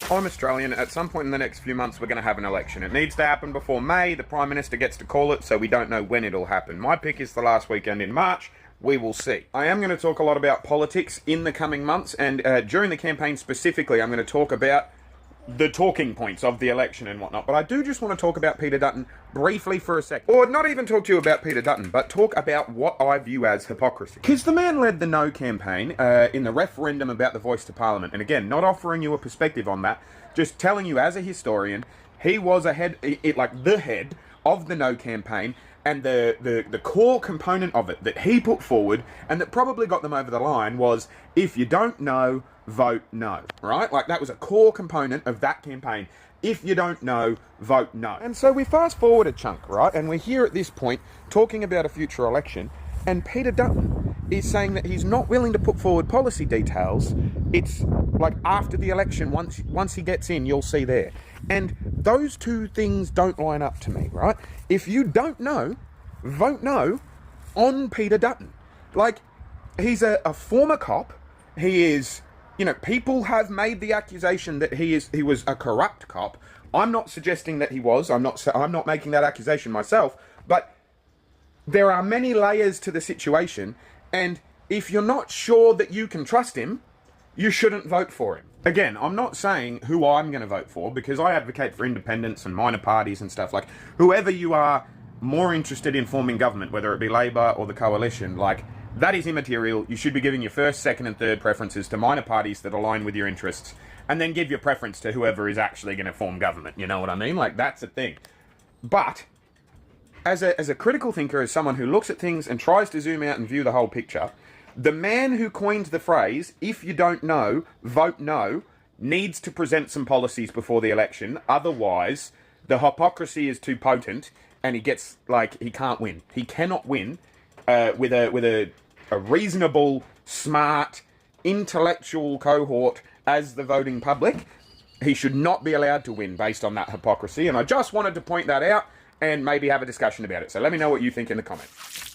I'm Australian. At some point in the next few months, we're going to have an election. It needs to happen before May. The Prime Minister gets to call it, so we don't know when it'll happen. My pick is the last weekend in March. We will see. I am going to talk a lot about politics in the coming months, and during the campaign specifically, I'm going to talk about the talking points of the election and whatnot. But I do just want to talk about Peter Dutton briefly for a second. Or not even talk to you about Peter Dutton, but talk about what I view as hypocrisy. Because the man led the No campaign in the referendum about the voice to Parliament. And again, not offering you a perspective on that, just telling you as a historian, he was the head of the No campaign, and the core component of it that he put forward and that probably got them over the line was, if you don't know, vote no, right? Like, that was a core component of that campaign. If you don't know, vote no. And so we fast forward a chunk, right? And we're here at this point talking about a future election, and Peter Dutton is saying that he's not willing to put forward policy details. It's like after the election, once he gets in, you'll see there. And those two things don't line up to me, right? If you don't know, vote no on Peter Dutton. Like, he's a former cop. He is, you know, people have made the accusation that he was a corrupt cop. I'm not suggesting that he was. I'm not making that accusation myself, but there are many layers to the situation, and if you're not sure that you can trust him, you shouldn't vote for him. Again, I'm not saying who I'm going to vote for, because I advocate for independents and minor parties and stuff. Like, whoever you are more interested in forming government, whether it be Labor or the coalition, like, that is immaterial. You should be giving your first, second and third preferences to minor parties that align with your interests, and then give your preference to whoever is actually going to form government. You know what I mean? Like, that's a thing. But as a critical thinker, as someone who looks at things and tries to zoom out and view the whole picture, the man who coined the phrase, if you don't know, vote no, needs to present some policies before the election. Otherwise, the hypocrisy is too potent, and he can't win. He cannot win with a reasonable, smart, intellectual cohort as the voting public. He should not be allowed to win based on that hypocrisy, and I just wanted to point that out and maybe have a discussion about it. So let me know what you think in the comments.